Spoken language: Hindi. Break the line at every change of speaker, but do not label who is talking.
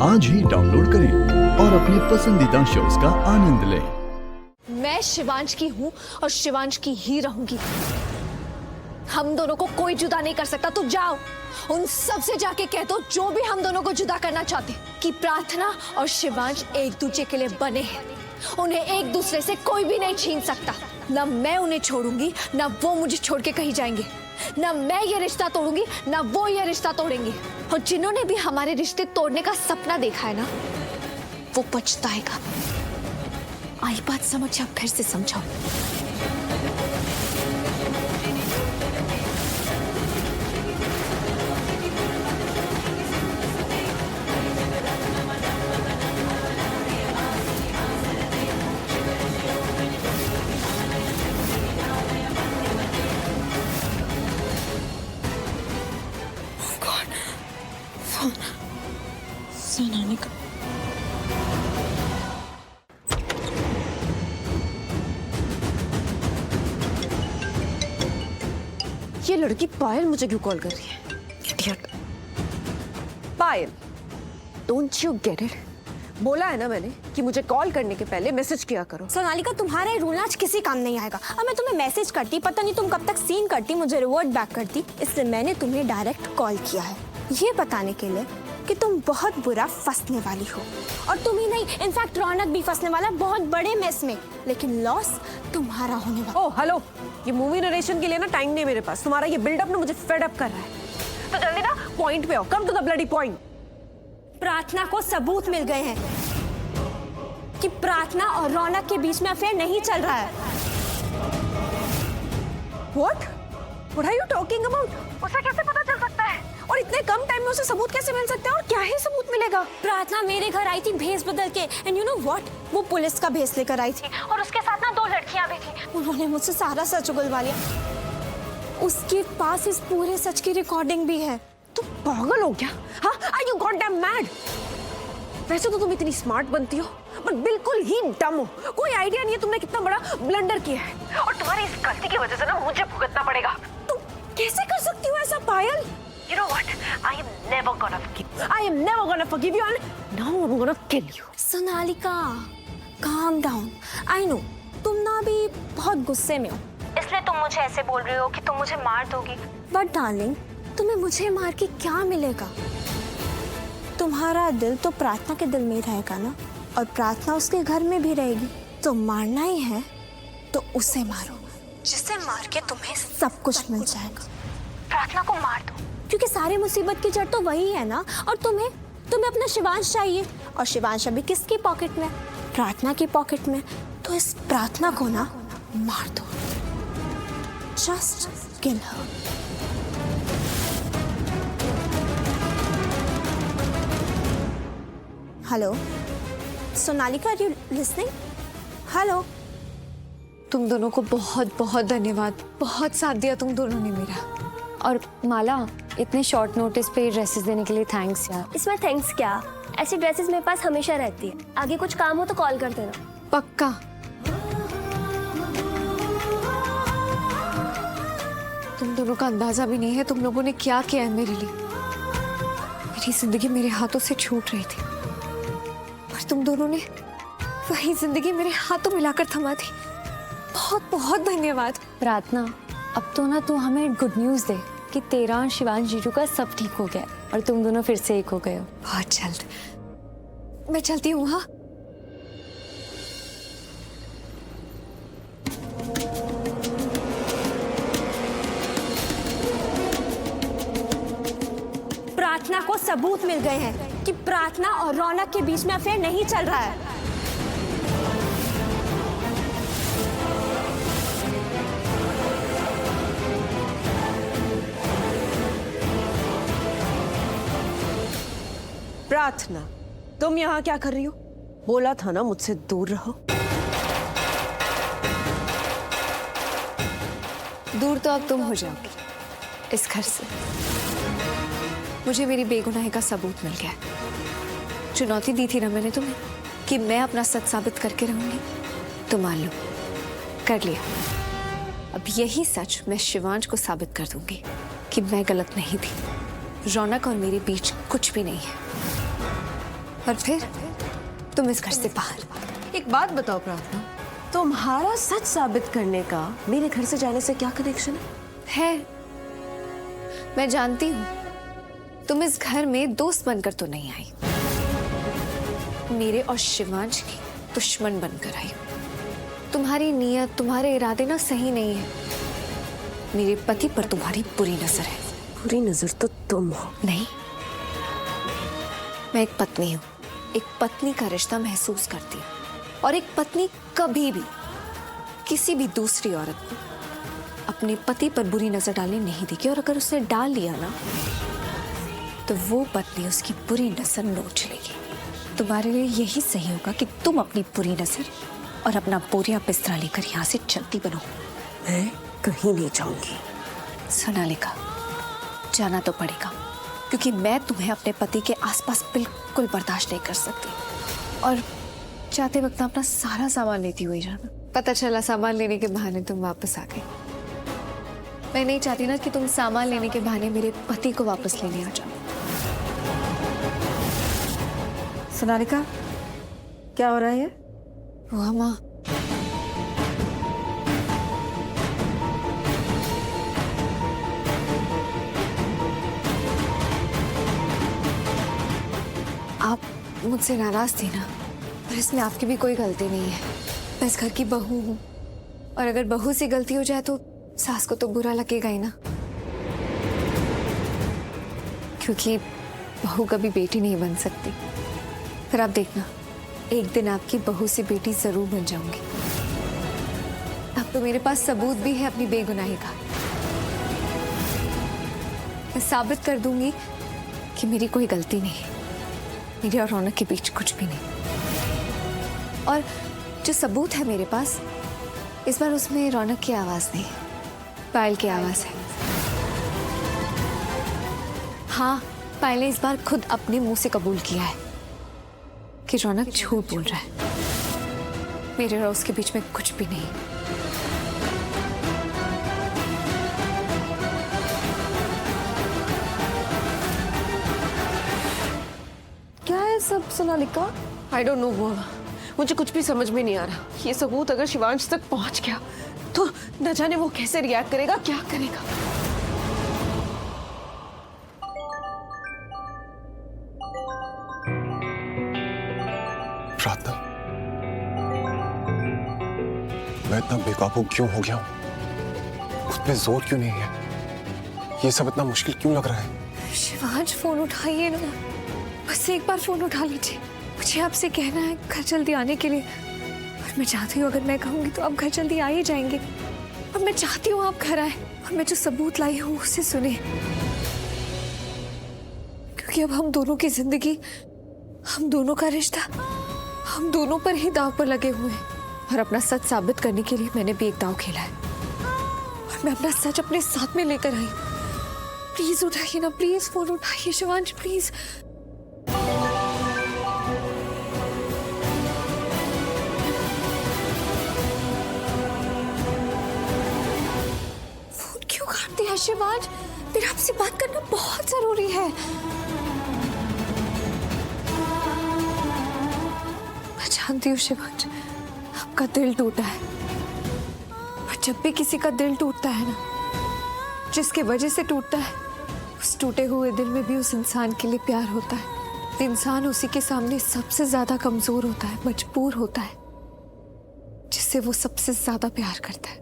आज ही डाउनलोड करें और अपने पसंदीदा शोज का आनंद लें।
मैं शिवांश की हूँ और शिवांश की ही रहूंगी। हम दोनों को कोई जुदा नहीं कर सकता। तो जाओ उन सब से जाके कह दो जो भी हम दोनों को जुदा करना चाहते कि प्रार्थना और शिवांश एक दूसरे के लिए बने हैं। उन्हें एक दूसरे से कोई भी नहीं छीन सकता। न मैं उन्हें छोड़ूंगी, न वो मुझे छोड़ के कहीं जाएंगे। न मैं ये रिश्ता तोड़ूंगी, न वो ये रिश्ता तोड़ेंगे। और जिन्होंने भी हमारे रिश्ते तोड़ने का सपना देखा है ना, वो पछताएगा। आई बात समझ, अब फिर से समझाओ। सुनाने का ये लड़की पायल मुझे क्यों कॉल कर रही है? Idiot.
Payal, don't you get it? बोला है ना मैंने कि मुझे कॉल करने के पहले मैसेज किया करो।
सोनालिका, तुम्हारा ये रूल आज किसी काम नहीं आएगा। अब मैं तुम्हें मैसेज करती, पता नहीं तुम कब तक सीन करती, मुझे रिवर्ट बैक करती। इसलिए मैंने तुम्हें डायरेक्ट कॉल किया है, ये बताने के लिए कि तुम बहुत बुरा फंसने वाली हो। और तुम ही नहीं, इनफैक्ट रौनक भी फंसने वाला है बहुत बड़े मेस में। लेकिन लॉस तुम्हारा होने वाला।
ओह हेलो, ये मूवी नरेशन के लिए ना टाइम नहीं मेरे पास। तुम्हारा ये बिल्डअप ना मुझे फेड अप कर रहा है। तो जल्दी ना पॉइंट पे आओ। Come to the bloody point.
प्रार्थना को सबूत मिल गए हैं कि प्रार्थना और रौनक के बीच में अफेयर नहीं चल रहा है।
What are you talking about? उसे कैसे पता चल सकता है? और इतने कम टाइम में उसे सबूत कैसे मिल सकते हैं? और क्या ही सबूत मिलेगा?
प्रार्थना मेरे घर आई थी भेस बदल के, एंड यू नो व्हाट, वो पुलिस का भेस लेकर आई थी और उसके साथ ना 2 लड़कियां भी थी। उन्होंने मुझसे सारा सच उगलवा लिया। उसके पास इस पूरे सच की रिकॉर्डिंग भी है।
तुम पागल हो क्या? हाँ, आर यू गॉडडैम मैड? वैसे तो तुम इतनी स्मार्ट बनती हो, पर बिल्कुल ही डम हो। कोई आइडिया नहीं है तुमने कितना बड़ा ब्लंडर किया है। और तुम्हारी इस गलती की वजह से ना मुझे भुगतना पड़ेगा। तुम कैसे कर सकती हो ऐसा पायल? You know what? I am never gonna forgive. I am never gonna forgive you, and now I'm gonna kill you.
Sonalika, calm down. I know, तुम ना भी बहुत गुस्से में हो, इसलिए तुम मुझे ऐसे बोल रही हो कि तुम मुझे मार दोगी। But darling, तुम्हें मुझे मार के क्या मिलेगा? तुम्हारा दिल तो प्रार्थना के दिल में रहेगा ना, और प्रार्थना उसके घर में भी रहेगी। तो मारना ही है तो उसे मारो, जिसे मार के तुम्हें सब कुछ मिल जाएगा। प्रार्थना को मार दो, क्योंकि सारी मुसीबत की जड़ तो वही है ना। और तुम्हें अपना शिवांश चाहिए, और शिवांश अभी किसकी पॉकेट में? प्रार्थना की पॉकेट में। तो इस प्रार्थना को ना मार दो, just kill her. Hello Sonalika, are you listening? Hello.
तुम दोनों को बहुत बहुत धन्यवाद। बहुत साथ दिया तुम दोनों ने मेरा।
और माला, इतने शॉर्ट नोटिस पे ड्रेसेस देने के लिए थैंक्स यार।
इसमें थैंक्स क्या, ऐसी ड्रेसेस मेरे पास हमेशा रहती है। आगे कुछ काम हो तो कॉल कर देना।
पक्का। तुम दोनों का अंदाजा भी नहीं है तुम लोगों ने क्या किया है मेरे लिए। मेरी जिंदगी मेरे हाथों से छूट रही थी और तुम दोनों ने वही जिंदगी मेरे हाथों मिलाकर थमा दी। बहुत बहुत धन्यवाद।
प्रार्थना, अब तो ना तू हमें गुड न्यूज़ दे कि तेरा और शिवांश जीजू का सब ठीक हो गया और तुम दोनों फिर से एक हो गए हो।
बहुत जल्द। मैं चलती हूँ। हाँ,
प्रार्थना को सबूत मिल गए हैं कि प्रार्थना और रौनक के बीच में अफेयर नहीं चल रहा है।
प्रार्थना, तुम यहाँ क्या कर रही हो? बोला था ना मुझसे दूर रहो।
दूर तो अब तुम हो जाओगी इस घर से। मुझे मेरी बेगुनाही का सबूत मिल गया। चुनौती दी थी ना मैंने तुम्हें कि मैं अपना सच साबित करके रहूंगी, तो मान लो कर लिया। अब यही सच मैं शिवांश को साबित कर दूंगी कि मैं गलत नहीं थी। रौनक और मेरे बीच कुछ भी नहीं है। और फिर तुम इस घर से बाहर।
एक बात बताओ प्रार्थना, तुम्हारा सच साबित करने का मेरे घर से जाने से क्या कनेक्शन है?
मैं जानती हूँ तुम इस घर में दोस्त बनकर तो नहीं आई, मेरे और शिवांश की दुश्मन बनकर आई। तुम्हारी नीयत, तुम्हारे इरादे ना सही नहीं है। मेरे पति पर तुम्हारी बुरी नजर है।
बुरी नजर तो तुम हो।
नहीं, मैं एक पत्नी हूँ, एक पत्नी का रिश्ता महसूस करती हूँ, और एक पत्नी कभी भी किसी भी दूसरी औरत को अपने पति पर बुरी नजर डालने नहीं देगी। और अगर उसने डाल लिया ना, तो वो पत्नी उसकी बुरी नजर नोच लेगी। तुम्हारे लिए यही सही होगा कि तुम अपनी बुरी नजर और अपना बोरिया बिस्तरा लेकर यहाँ से चलती बनो।
मैं कहीं नहीं जाऊंगी।
सोनालिका, जाना तो पड़ेगा, क्योंकि मैं तुम्हें अपने पति के आसपास बिल्कुल बर्दाश्त नहीं कर सकती। और जाते वक्त अपना सारा सामान लेती हुई जाना। पता चला सामान लेने के बहाने तुम वापस आ गई। मैं नहीं चाहती ना कि तुम सामान लेने के बहाने मेरे पति को वापस लेने आ जाओ।
सोनालिका, क्या हो रहा है?
हुआ माँ, आप मुझसे नाराज थी ना, पर इसमें आपकी भी कोई गलती नहीं है। मैं इस घर की बहू हूँ, और अगर बहू से गलती हो जाए तो सास को तो बुरा लगेगा ही ना, क्योंकि बहू कभी बेटी नहीं बन सकती। फिर आप देखना, एक दिन आपकी बहू से बेटी जरूर बन जाऊंगी। अब तो मेरे पास सबूत भी है अपनी बेगुनाही का। मैं साबित कर दूंगी कि मेरी कोई गलती नहीं है, मेरे और रौनक के बीच कुछ भी नहीं। और जो सबूत है मेरे पास, इस बार उसमें रौनक की आवाज नहीं, पायल की आवाज है। हाँ, पायल ने इस बार खुद अपने मुंह से कबूल किया है कि रौनक झूठ बोल रहा है। मेरे और उसके बीच में कुछ भी नहीं।
क्या है सब सोनालिका? आई डोंट नो वो, मुझे कुछ भी समझ में नहीं आ रहा। ये सबूत अगर शिवांश तक पहुंच गया तो न जाने वो कैसे रिएक्ट करेगा, क्या करेगा।
प्रार्थना, मैं इतना बेकाबू क्यों हो गया हूं? उस पे जोर क्यों नहीं है? ये सब इतना मुश्किल क्यों लग रहा है?
शिवांश, फोन उठाइए ना, बस एक बार फोन उठा लीजिए। मुझे आपसे कहना है घर जल्दी आने के लिए। और मैं चाहती हूँ अगर मैं कहूँगी तो आप घर जल्दी आ ही जाएंगे। और मैं चाहती हूँ आप घर आए और मैं जो सबूत लाई हूँ उसे सुने, क्योंकि अब हम दोनों की जिंदगी, हम दोनों का रिश्ता, हम दोनों पर ही दांव पर लगे हुए हैं। और अपना सच साबित करने के लिए मैंने भी एक दांव खेला है, और मैं अपना सच अपने साथ में लेकर आई। प्लीज उठाइए ना, प्लीज फोन उठाइए शिवांश, प्लीज। फोन क्यों काट दिया शिवांश? मेरा आपसे बात करना बहुत जरूरी है। मैं जानती हूँ शिवांश, आपका दिल टूटा है, पर जब भी किसी का दिल टूटता है ना, जिसके वजह से टूटता है, उस टूटे हुए दिल में भी उस इंसान के लिए प्यार होता है। इंसान उसी के सामने सबसे ज्यादा कमजोर होता है, मजबूर होता है, जिससे वो सबसे ज्यादा प्यार करता है।